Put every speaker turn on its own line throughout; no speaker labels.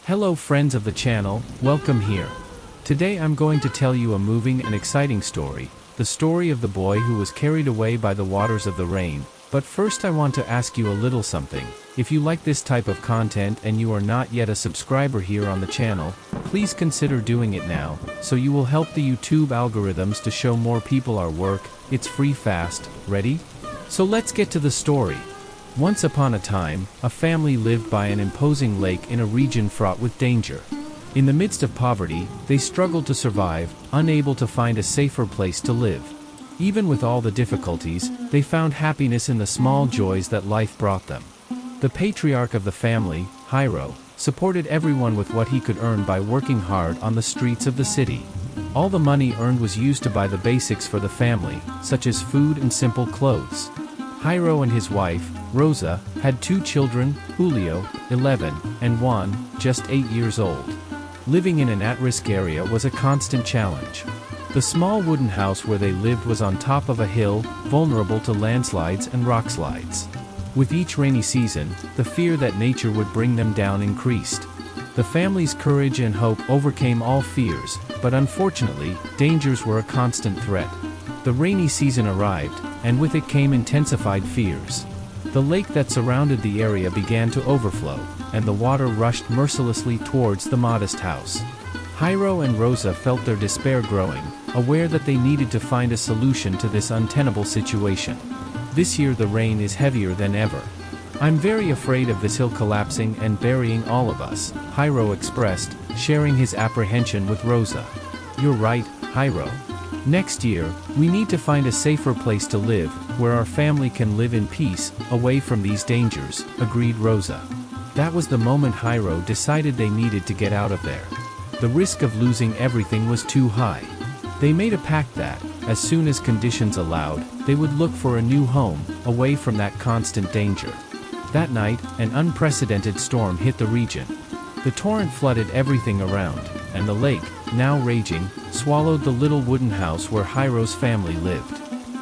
Hello friends of the channel, welcome here. Today I'm going to tell you a moving and exciting story, the story of the boy who was carried away by the waters of the rain. But first I want to ask you a little something. If you like this type of content and you are not yet a subscriber here on the channel, please consider doing it now, so you will help the YouTube algorithms to show more people our work. It's free fast. Ready? So let's get to the story. Once upon a time, a family lived by an imposing lake in a region fraught with danger. In the midst of poverty, they struggled to survive, unable to find a safer place to live. Even with all the difficulties, they found happiness in the small joys that life brought them. The patriarch of the family, Hiro, supported everyone with what he could earn by working hard on the streets of the city. All the money earned was used to buy the basics for the family, such as food and simple clothes. Hiro and his wife, Rosa, had two children, Julio, 11, and Juan, just 8 years old. Living in an at-risk area was a constant challenge. The small wooden house where they lived was on top of a hill, vulnerable to landslides and rock slides. With each rainy season, the fear that nature would bring them down increased. The family's courage and hope overcame all fears, but unfortunately, dangers were a constant threat. The rainy season arrived, and with it came intensified fears. The lake that surrounded the area began to overflow, and the water rushed mercilessly towards the modest house. Hiro and Rosa felt their despair growing, aware that they needed to find a solution to this untenable situation. This year the rain is heavier than ever. I'm very afraid of this hill collapsing and burying all of us, Hiro expressed, sharing his apprehension with Rosa. You're right, Hiro. Next year, we need to find a safer place to live, where our family can live in peace, away from these dangers, agreed Rosa. That was the moment Hiro decided they needed to get out of there. The risk of losing everything was too high. They made a pact that, as soon as conditions allowed, they would look for a new home, away from that constant danger. That night, an unprecedented storm hit the region. The torrent flooded everything around, and the lake, now raging, swallowed the little wooden house where Hiro's family lived.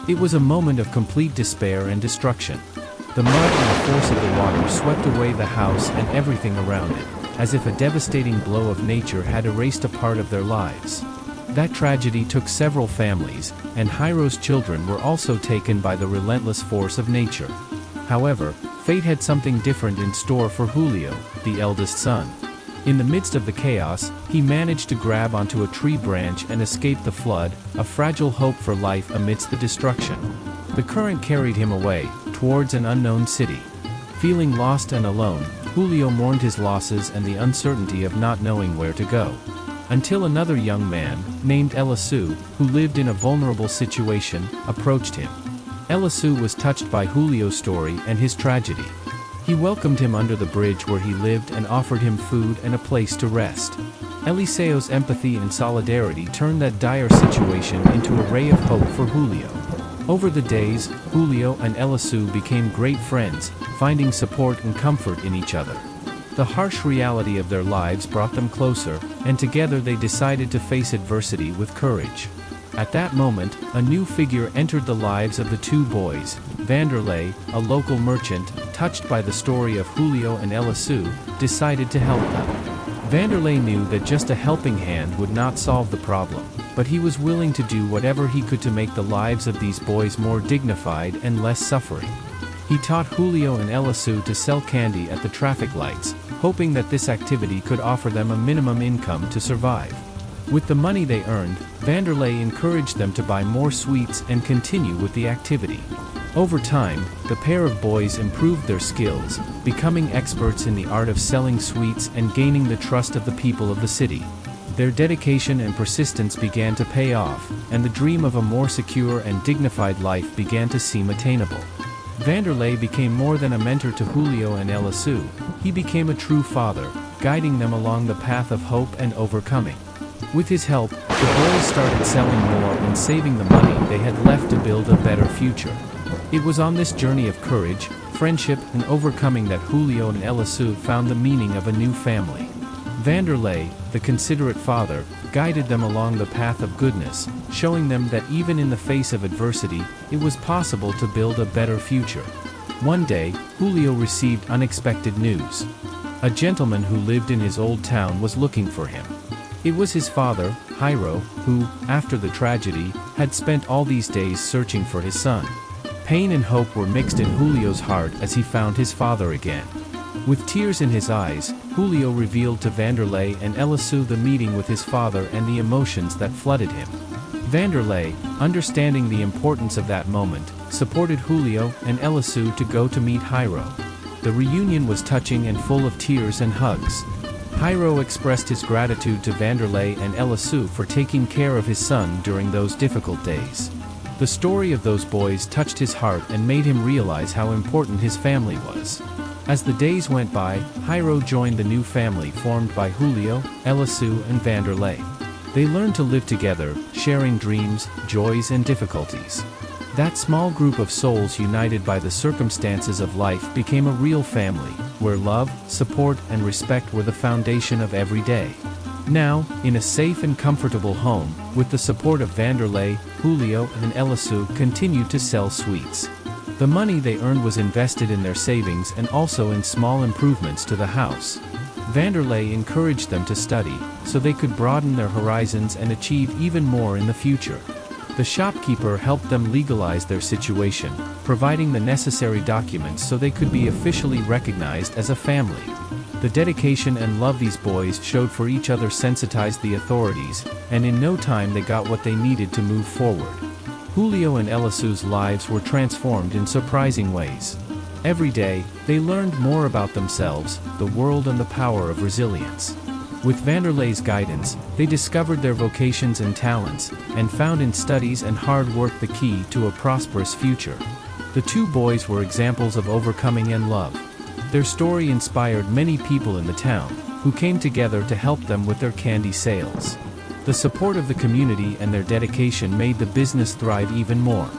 It was a moment of complete despair and destruction. The mud and the force of the water swept away the house and everything around it, as if a devastating blow of nature had erased a part of their lives. That tragedy took several families, and Hiro's children were also taken by the relentless force of nature. However, fate had something different in store for Julio, the eldest son. In the midst of the chaos, he managed to grab onto a tree branch and escape the flood, a fragile hope for life amidst the destruction. The current carried him away, towards an unknown city. Feeling lost and alone, Julio mourned his losses and the uncertainty of not knowing where to go. Until another young man, named Elasu, who lived in a vulnerable situation, approached him. Elasu was touched by Julio's story and his tragedy. He welcomed him under the bridge where he lived and offered him food and a place to rest. Eliseo's empathy and solidarity turned that dire situation into a ray of hope for Julio. Over the days, Julio and Elasu became great friends, finding support and comfort in each other. The harsh reality of their lives brought them closer, and together they decided to face adversity with courage. At that moment, a new figure entered the lives of the two boys. Vanderlei, a local merchant, touched by the story of Julio and Elasu, decided to help them. Vanderlei knew that just a helping hand would not solve the problem, but he was willing to do whatever he could to make the lives of these boys more dignified and less suffering. He taught Julio and Elasu to sell candy at the traffic lights, hoping that this activity could offer them a minimum income to survive. With the money they earned, Vanderlei encouraged them to buy more sweets and continue with the activity. Over time, the pair of boys improved their skills, becoming experts in the art of selling sweets and gaining the trust of the people of the city. Their dedication and persistence began to pay off, and the dream of a more secure and dignified life began to seem attainable. Vanderlei became more than a mentor to Julio and Elasu. He became a true father, guiding them along the path of hope and overcoming. With his help, the boys started selling more and saving the money they had left to build a better future. It was on this journey of courage, friendship, and overcoming that Julio and Elasu found the meaning of a new family. Vanderlei, the considerate father, guided them along the path of goodness, showing them that even in the face of adversity, it was possible to build a better future. One day, Julio received unexpected news. A gentleman who lived in his old town was looking for him. It was his father, Hiro, who, after the tragedy, had spent all these days searching for his son. Pain and hope were mixed in Julio's heart as he found his father again. With tears in his eyes, Julio revealed to Vanderlei and Elisu the meeting with his father and the emotions that flooded him. Vanderlei, understanding the importance of that moment, supported Julio and Elisu to go to meet Hiro. The reunion was touching and full of tears and hugs. Hiro expressed his gratitude to Vanderlei and Elisu for taking care of his son during those difficult days. The story of those boys touched his heart and made him realize how important his family was. As the days went by, Hiro joined the new family formed by Julio, Elisu and Vanderlei. They learned to live together, sharing dreams, joys and difficulties. That small group of souls united by the circumstances of life became a real family, where love, support and respect were the foundation of every day. Now, in a safe and comfortable home, with the support of Vanderlei, Julio and Elisu continued to sell sweets. The money they earned was invested in their savings and also in small improvements to the house. Vanderlei encouraged them to study, so they could broaden their horizons and achieve even more in the future. The shopkeeper helped them legalize their situation, providing the necessary documents so they could be officially recognized as a family. The dedication and love these boys showed for each other sensitized the authorities, and in no time they got what they needed to move forward. Julio and Elisu's lives were transformed in surprising ways. Every day, they learned more about themselves, the world and the power of resilience. With Vanderlei's guidance, they discovered their vocations and talents, and found in studies and hard work the key to a prosperous future. The two boys were examples of overcoming and love. Their story inspired many people in the town, who came together to help them with their candy sales. The support of the community and their dedication made the business thrive even more.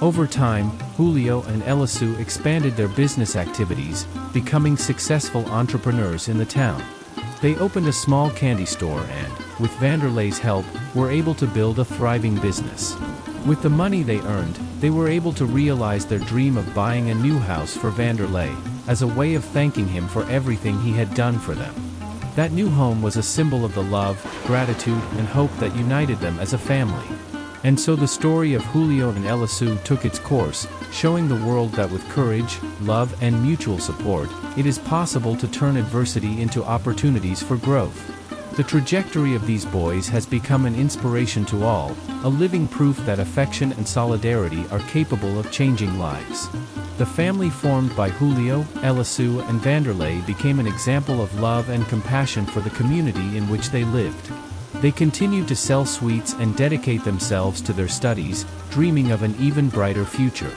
Over time, Julio and Elisu expanded their business activities, becoming successful entrepreneurs in the town. They opened a small candy store and, with Vanderlei's help, were able to build a thriving business. With the money they earned, they were able to realize their dream of buying a new house for Vanderlei, as a way of thanking him for everything he had done for them. That new home was a symbol of the love, gratitude, and hope that united them as a family. And so the story of Julio and Elisu took its course, showing the world that with courage, love, and mutual support, it is possible to turn adversity into opportunities for growth. The trajectory of these boys has become an inspiration to all, a living proof that affection and solidarity are capable of changing lives. The family formed by Julio, Elisu, and Vanderlei became an example of love and compassion for the community in which they lived. They continued to sell sweets and dedicate themselves to their studies, dreaming of an even brighter future.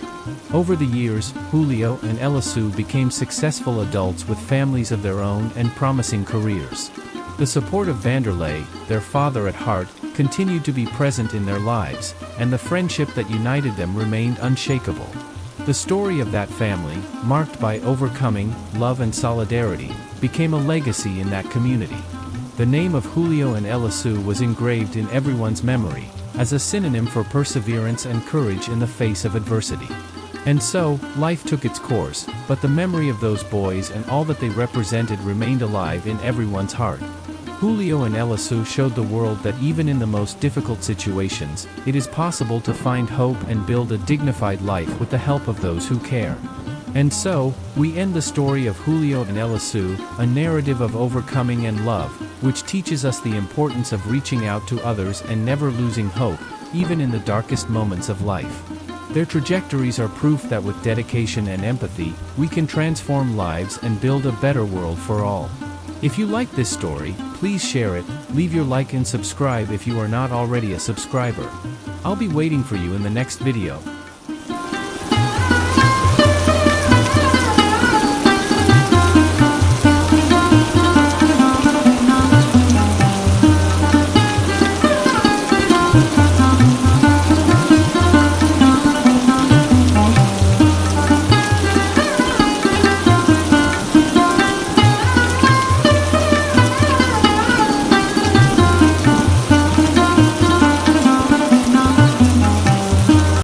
Over the years, Julio and Elisu became successful adults with families of their own and promising careers. The support of Vanderlei, their father at heart, continued to be present in their lives, and the friendship that united them remained unshakable. The story of that family, marked by overcoming, love and solidarity, became a legacy in that community. The name of Julio and Elisu was engraved in everyone's memory, as a synonym for perseverance and courage in the face of adversity. And so, life took its course, but the memory of those boys and all that they represented remained alive in everyone's heart. Julio and Elisu showed the world that even in the most difficult situations, it is possible to find hope and build a dignified life with the help of those who care. And so, we end the story of Julio and Elisu, a narrative of overcoming and love, which teaches us the importance of reaching out to others and never losing hope, even in the darkest moments of life. Their trajectories are proof that with dedication and empathy, we can transform lives and build a better world for all. If you like this story, please share it, leave your like and subscribe if you are not already a subscriber. I'll be waiting for you in the next video.